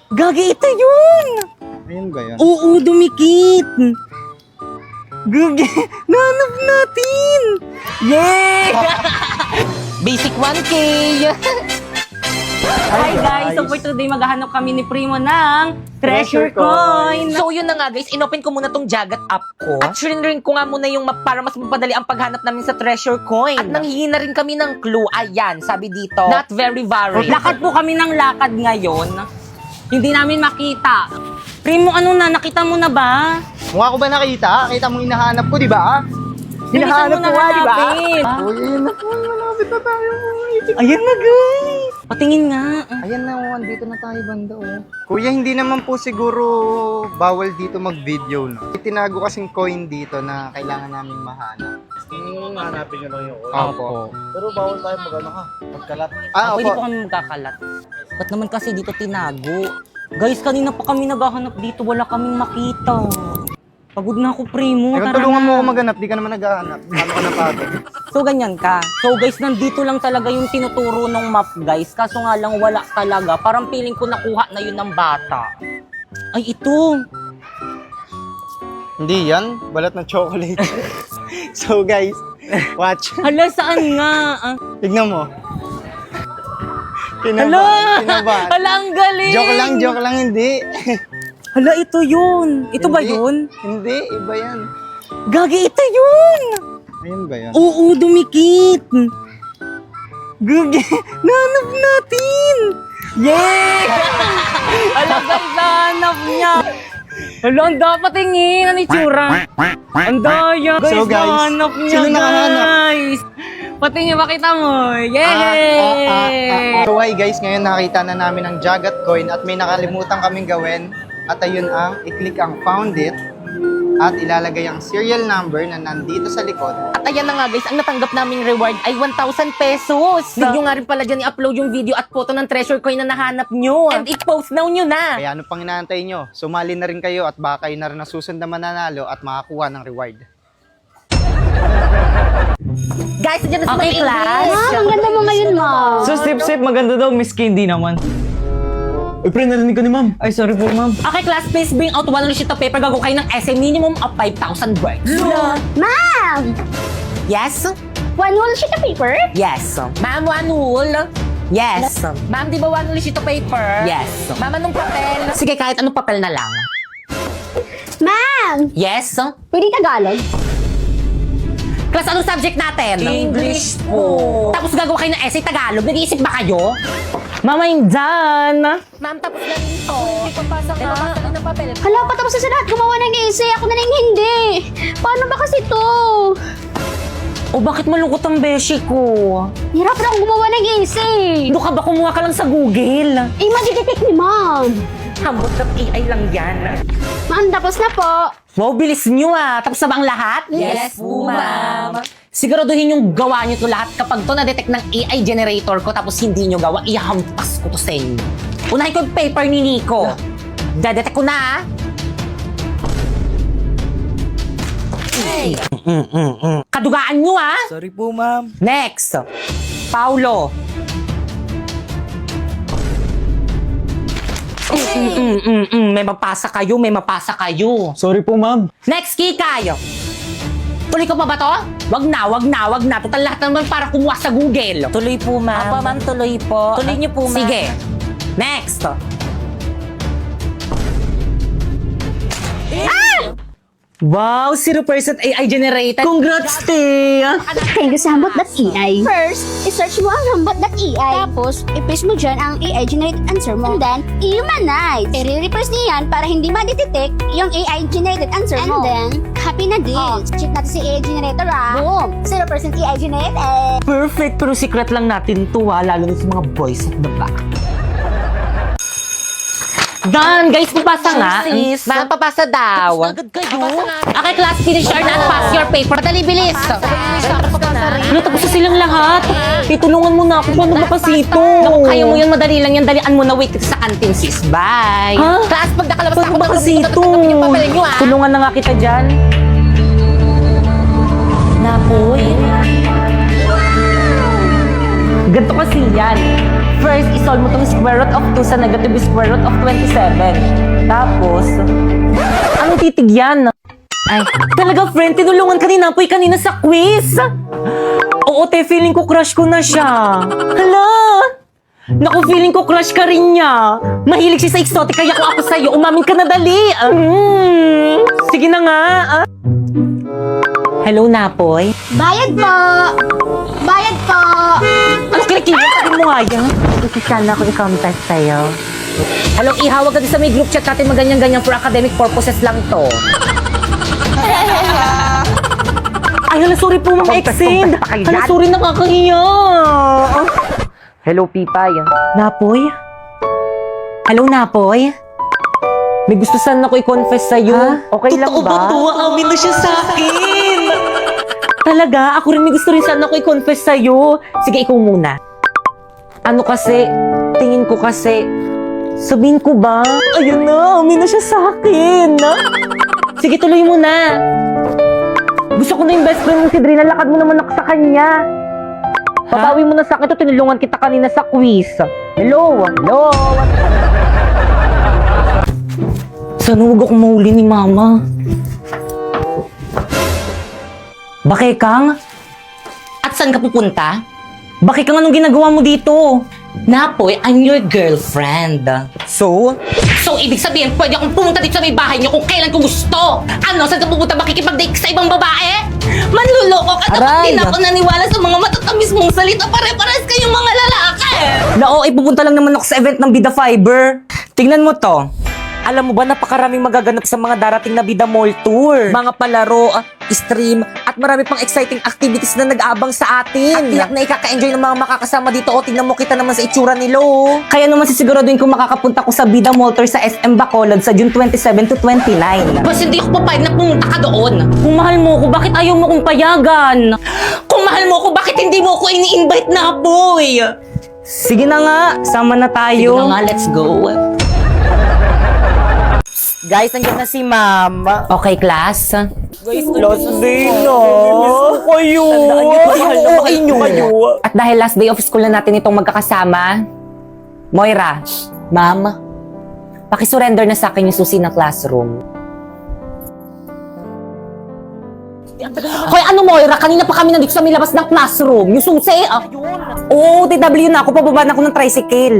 Gagi, ito yun! Ayun ba yan? Oo, dumikit! Gagi, nanap natin! Yay! Basic 1K! Hi guys! So for today, maghahanap kami ni Primo ng Treasure Coin! So yun na nga guys, inopen ko muna tong Jagat app ko. At rin ko nga muna yung map para mas mapadali ang paghanap namin sa Treasure Coin. At nanghihingi na rin kami ng clue. Ayan, sabi dito, not very varied. Lakad po kami ng lakad ngayon. Hindi namin makita. Primo, ano na? Nakita mo na ba? Mukha ko ba nakita? Kita mo hinahanap ko, di ba? Hinahanap ko nga, di ba? Uy, ayun na po. Malapit na tayo. Ayan na guys! Patingin nga. Ayan na, oh. Andito na tayo banda, oh. Kuya, hindi naman po siguro bawal dito mag-video, no? Tinago kasing coin dito na kailangan namin mahanap. Hanapin nyo lang yung Opo. Pero bawal tayo magkalat. Pwede Opo. po kami magkakalat. Ba't naman kasi dito tinago? Guys, kanina pa kami naghahanap dito. Wala kaming makita. Pagod na ako, Primo. Ikaw, Tara tulungan na. mo ako maghanap. Di ka naman naghahanap. Ano ka napagod? So, ganyan ka. So, guys, nandito lang talaga yung tinuturo ng map, guys. Kaso nga lang, wala talaga. Parang feeling ko nakuha na yun ng bata. Ay, ito. Hindi yan. Balat ng chocolate. So, guys, watch. Hala, saan nga? Tignan mo. Hala! Kinabahan. Hala, ang galing! Joke lang, hindi. Hala, ito yun. Ito ba Hindi. yun? Hindi, iba yan. Gagi, ito yun! Ayun ba yan? Oo, dumikit! Gagi, nanap natin! Yay! Alam guys, nahanap niya! Hala, ang dapat tingin! Ano yung tsura? Ang daya! Guys, So, guys, nahanap niya, sino nakahanap? guys! Pati niya, makita mo! Yay! So, hi guys, ngayon nakita na namin ang Jagat coin at may nakalimutan kaming gawin. At ayun ang, i-click ang found it at ilalagay ang serial number na nandito sa likod. At ayan na nga guys, ang natanggap naming reward ay 1,000 pesos. Need nyo nga rin pala dyan i-upload yung video at photo ng treasure coin na nahanap nyo. And i-post now nyo na. Kaya ano pang inaantay nyo? Sumali na rin kayo at baka kayo na rin ang susunod na mananalo at makakuha ng reward. Guys, dyan na sa Okay, mga class. English. Ang ganda mo ngayon, ma'am. So, sip-sip, maganda daw, Miss Candy naman. Uy, pre, narinig ko ni ma'am. Ay, sorry po, ma'am. Okay, class, please bring out one sheet of paper. Gagawa kayo ng essay minimum of 5,000 words. Ma'am! Yes? One whole sheet of paper? Yes. Ma'am, one wool? Yes. Ma'am, di ba one wool sheet of paper? Yes. Ma'am, anong papel? Sige, kahit anong papel na lang. Ma'am! Yes? Pwede Tagalog? Class, anong subject natin? English po. Tapos gagawa kayo ng essay Tagalog. Nag-iisip ba kayo? Mama, dyan. Ma'am, tapos na rin to. Hindi pa pasa ka. Rin ng papel. Hala, patapos na sa lahat. Gumawa ng essay. Ako na lang hindi. Paano ba kasi to? O bakit malungkot ang beshi ko? Hirap na akong gumawa ng essay. Ano ka ba? Kumuha ka lang sa Google. Eh, madidetect ni ma'am. Hambot na AI lang yan. Ma'am, tapos na po. Wow, bilis nyo ah. Tapos na ba ang lahat? Yes po, ma'am. Siguraduhin yung gawa nyo to lahat. Kapag to na-detect ng AI generator ko tapos hindi nyo gawa, ihampas ko to sa inyo. Unahin ko yung paper ni Nico. Dadetect ko na ah. Kadugaan nyo ah. Sorry po, ma'am. Next. Paulo. May mapasa kayo, may mapasa kayo. Sorry po, ma'am. Next, Kikay. Tuloy ko pa ba to? Wag na. Total lahat naman para kumuha sa Google. Tuloy po, ma'am. Apa, ma'am, tuloy po. Tuloy niyo po, ma'am. Sige. Next. Wow, 0% AI generated. Congrats, te! Thank you sa hambot.ai. First, i-search mo ang hambot.ai. Tapos, i-paste mo dyan ang AI-generated answer mo. And then, i-humanize. I-repress niya yan para hindi ma-detect yung AI-generated answer mo. And then, happy na din. Check natin si AI generator Boom! 0% AI generated. Perfect, pero secret lang natin to lalo na sa mga boys at the back. Done! Guys, papasa nga. Sis. Ma'am, papasa daw. Agad kayo. Okay, class, finish and pass your paper. Padali, bilis. Ano, tapos na silang lahat. Itulungan mo na ako. Paano ba kasi ito? Naku, kaya mo yun, madali lang yan. Dalian mo na wait sa canteen, sis. Bye. Ha? Class, pag nakalabas na Paano ako, ba kasi ito? tatanggapin yung papel nyo, Tulungan na nga kita dyan. Napoy. Ganito kasi yan. First, isolve mo tong square root of 2 sa negative square root of 27. Tapos, anong titig yan? Ay, talaga friend, tinulungan ka ni Napoy kanina sa quiz. Oo, te, feeling ko crush ko na siya. Hala! Naku, feeling ko crush ka rin niya. Mahilig siya sa exotic, kaya kung ako sa'yo, umamin ka na dali. Sige na nga. Hello, Napoy. Bayad po! Bayad po! Ano kinikilig? Sabi mo nga yan. Kasi sana ako i-contest sa'yo. Hello, ihawag ka din sa may group chat natin maganyan-ganyan for academic purposes lang to. Ay, hala, sorry po, Ma'am Exend. Hala, sorry, nakakahiya. Hello, Pipay. Napoy? Hello, Napoy? May gusto sana ako i-confess sa'yo. Okay lang ba? Totoo ba? Amin na siya sa akin. Talaga? Ako rin may gusto rin sana ako i-confess sa'yo. Sige, ikaw muna. Ano kasi, tingin ko kasi, sabihin ko ba? Ayun na, amin na siya sa akin. Sige, tuloy mo na. Gusto ko na yung best friend mong si Drina, lakad mo naman ako sa kanya. Papawi mo na sa akin to, tinulungan kita kanina sa quiz. Hello? Hello? Sana huwag akong mahuli ni Mama. Bakit Kang? At saan ka pupunta? Bakit Kang, anong ginagawa mo dito? Napoy, I'm your girlfriend. So? So, ibig sabihin, pwede akong pumunta dito sa may bahay niyo kung kailan ko gusto. Ano, saan ka pupunta? Makikipag-date ka sa ibang babae? Manluloko ka, dapat din ako naniwala sa mga matatamis mong salita. Pare-pares kayong mga lalaki. Nao, ipupunta lang naman ako sa event ng Bida Fiber. Tingnan mo to. Alam mo ba, napakaraming magaganap sa mga darating na Bida Mall Tour. Mga palaro, stream, at marami pang exciting activities na nag-aabang sa atin. At tiyak na ikaka-enjoy ng mga makakasama dito. O, tingnan mo, kita naman sa itsura nila, oh. Kaya naman sisiguraduhin kung makakapunta ko sa Bida Mall Tour sa SM Bacolod sa June 27 to 29. Bas, hindi ako papayag na pumunta ka doon. Kung mahal mo ko, bakit ayaw mo kong payagan? Kung mahal mo ko, bakit hindi mo ko ini-invite na, boy? Sige na nga, sama na tayo. Sige na nga, let's go. Guys, nandiyan na si Ma'am. Okay, class. Guys, last day na. Kayo. Tandaan niyo, mahal na kayo. At dahil last day of school na natin itong magkakasama, Moira, Ma'am, pakisurrender na sa akin yung susi ng classroom. Hoy, ano Moira? Kanina pa kami nandito sa may labas ng classroom. Yung susi, Oo, TW na ako. Pababa na ako ng tricycle.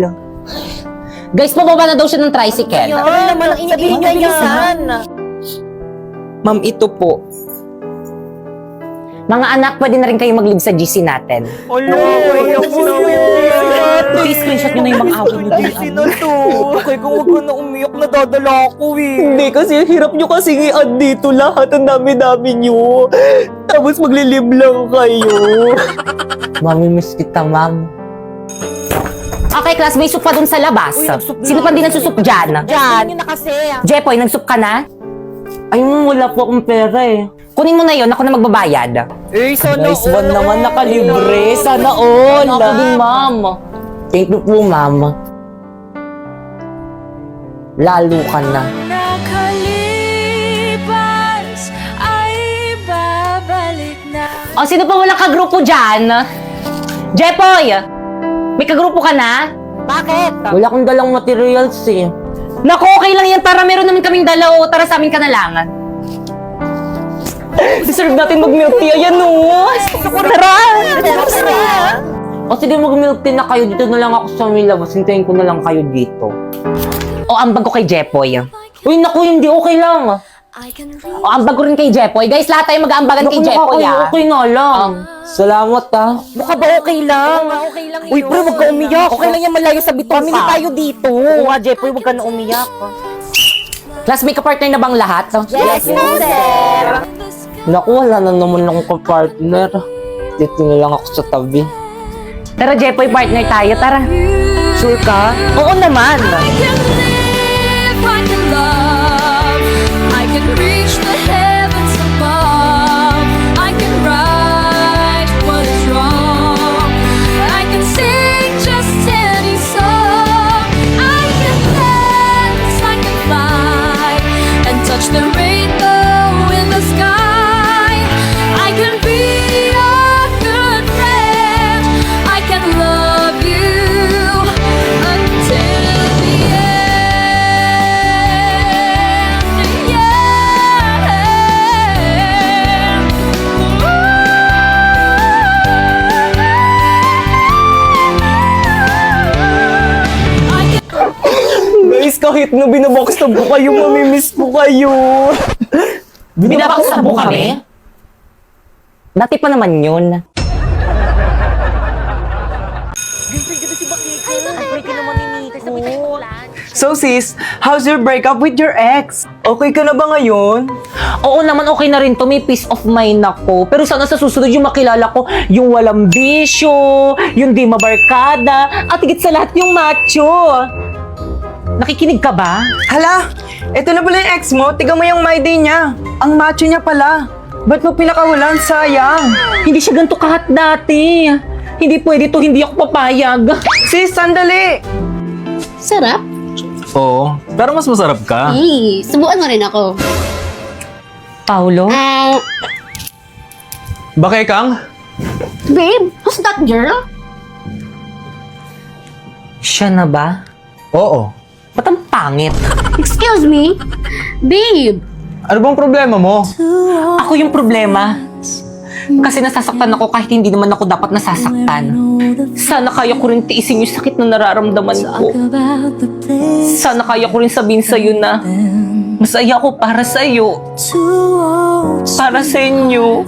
Guys, pababa na daw siya ng tricycle. Ano naman ang iniin niya yan? Ma'am, ito po. Mga anak, pwede na rin kayo mag-live sa GC natin. Please, screenshot nyo na yung mga away nyo doon. Okay, kung huwag ko na umiyak, nadadala ako eh. Hindi, kasi hirap nyo kasi i-add dito lahat. Ang dami-dami nyo. Tapos maglilib lang kayo. Mami, miss kita, ma'am. Okay, class, may soup pa dun sa labas. Sino pa din nagsusup dyan? Dyan. Jepoy, nagsup ka na? Ay, wala po akong pera eh. Kunin mo na yon, ako na magbabayad. sana Nice one naman, nakalibre. Sana all. Ako din, ma'am. Thank you po, ma'am. Lalo ka na. Nakalipas ay babalik na. O, sino pa walang kagrupo dyan? Jepoy! May kagrupo ka na? Bakit? Wala akong dalang materials eh. Naku, okay lang yan. Tara, meron naman kaming dala o. Tara sa amin ka na lang. Deserve natin mag-milk tea. Ayan o. Tara! O sige, mag-milk tea na kayo. Dito na lang ako sa may labas. Hintayin ko na lang kayo dito. O, ambag ko kay Jepoy. Uy, naku, hindi. Okay lang. O, ambag ko rin kay Jepoy. Guys, lahat tayo mag-aambagan kay Jepoy, Okay na lang. Salamat, Mukha ba okay lang? Okay lang yun. Uy, pre, huwag ka umiyak. Okay lang yan, malayo sa bitong Family tayo dito. Oo nga, Jepoy, huwag ka na umiyak. Class, may kapartner na bang lahat? Yes, sir! Naku, wala na naman akong kapartner. Dito na lang ako sa tabi. Tara, Jepoy, partner tayo. Tara. Sure ka? Oo naman. I can live, I can love, I can reach the heavens above, I can right what is wrong, I can sing just any song, I can dance, I can fly, and touch the rainbow in the sky, I can be your good friend, I can love you Guys, kahit na binabackstab ko kayo, mamimiss ko kayo. Binabaksab mo kami? Dati pa naman yun. So sis, how's your breakup with your ex? Okay ka na ba ngayon? Oo naman, okay na rin to. May peace of mind ako. Pero sana sa susunod yung makilala ko, yung walang bisyo, yung di mabarkada, at higit sa lahat yung macho. Nakikinig ka ba? Hala, eto na pala yung ex mo. Tiga mo yung my day niya. Ang macho niya pala. Ba't mo pinakawalan? Sayang. Hindi siya ganito kahat dati. Hindi pwede to, hindi ako papayag. Sis, sandali. Sarap? Oo, pero mas masarap ka. Subuan mo rin ako. Paulo? Bakit kang? Babe, who's that girl? Siya na ba? Oo. Ba't ang pangit? Excuse me? Babe! Ano bang problema mo? Ako yung problema. Kasi nasasaktan ako kahit hindi naman ako dapat nasasaktan. Sana kaya ko rin tiisin yung sakit na nararamdaman ko. Sana kaya ko rin sabihin sa'yo na masaya ako para sa'yo. Para sa inyo.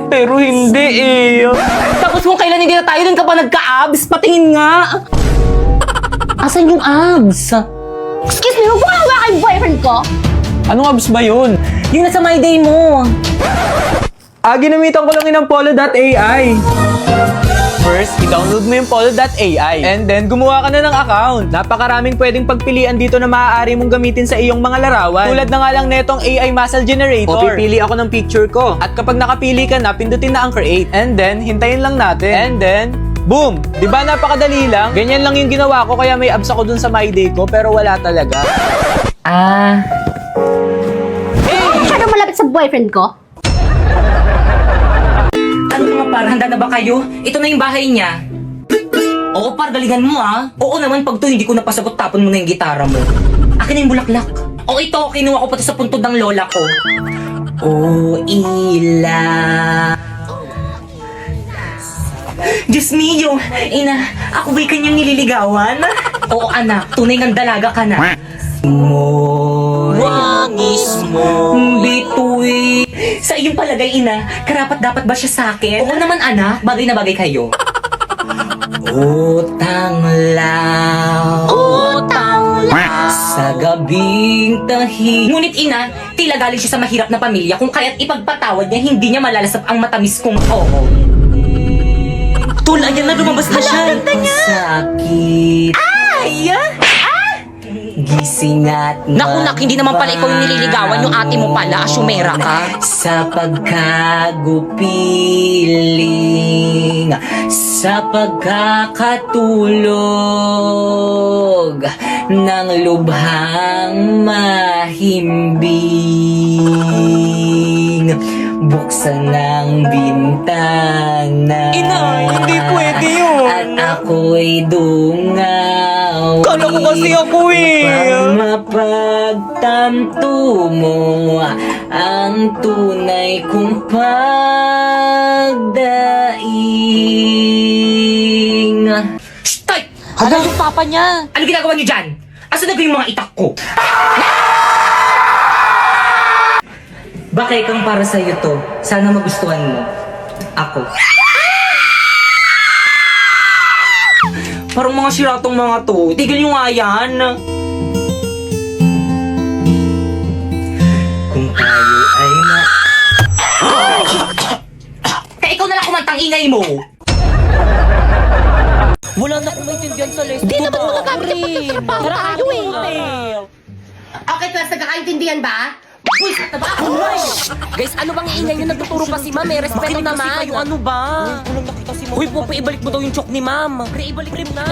Pero hindi eh. Tapos kung kailan hindi na tayo, dun ka pa nagka-abs. Patingin nga. Asan yung abs? Excuse me, huwag mo hawakan yung boyfriend ko! Anong abs ba yun? Yung nasa my day mo. Ginamitan ko lang yun ng polo.ai. First, i-download mo yung polo.ai. And then, gumawa ka na ng account. Napakaraming pwedeng pagpilian dito na maaari mong gamitin sa iyong mga larawan. Tulad na nga lang netong AI Muscle Generator. O pipili ako ng picture ko. At kapag nakapili ka na, pindutin na ang create. And then, hintayin lang natin. And then, boom! Diba napakadali lang? Ganyan lang yung ginawa ko kaya may abs ako dun sa my day ko pero wala talaga. Masyado malapit sa boyfriend ko? Ano mga par, handa na ba kayo? Ito na yung bahay niya. Oo par, galingan mo ah. Oo naman, pag to hindi ko napasagot, tapon mo na yung gitara mo. Akin na yung bulaklak. O ito, kinuha ko pati sa puntod ng lola ko. Oh, ila. Diyos mio, ina, ako ba'y kanyang nililigawan? Oo anak, tunay ng dalaga ka na. Wangis mo bituin. Sa iyong palagay, ina, karapat dapat ba siya sa akin? Oo naman, anak. Bagay na bagay kayo. Utang lang. Utang lang. Sa gabing tahi. Ngunit, ina, tila galing siya sa mahirap na pamilya kung kaya't ipagpatawad niya, hindi niya malalasap ang matamis kong oo. Tul, ayan na, lumabas na siya. Ang ganda niya. Sakit. Ay! Gising at naku nak, hindi naman pala ikaw yung nililigawan, yung ate mo pala, asyumera ka. Sa pagkagupiling, sa pagkakatulog ng lubhang mahimbing, buksan ng bintana. Ina, hindi pwede yun. At ako'y dungaw. Kala ko kasi ako eh. Upang mapagtanto mo ang tunay kong pagdaing. Shh! Tay! Ano yung papa niya? Ano ginagawa niyo dyan? Asa na ba yung mga itak ko? Bakit kang para sa'yo to? Sana magustuhan mo. Ako. Parang mga siratong mga to. Tigil nyo nga yan. Kung tayo ay Kaya ikaw na lang kumantang ingay mo. Wala na akong maintindihan sa lesson. Di naman makakapit sa trabaho tayo eh. Okay, class, nagkakaintindihan ba? Uy, taba ako! Guys, ano bang iingay nyo? Nagtuturo pa si ma'am, may respeto naman. Kayo, ano ba? Uy, Popo, ibalik mo daw yung chok ni ma'am. Pre, ibalik rin na.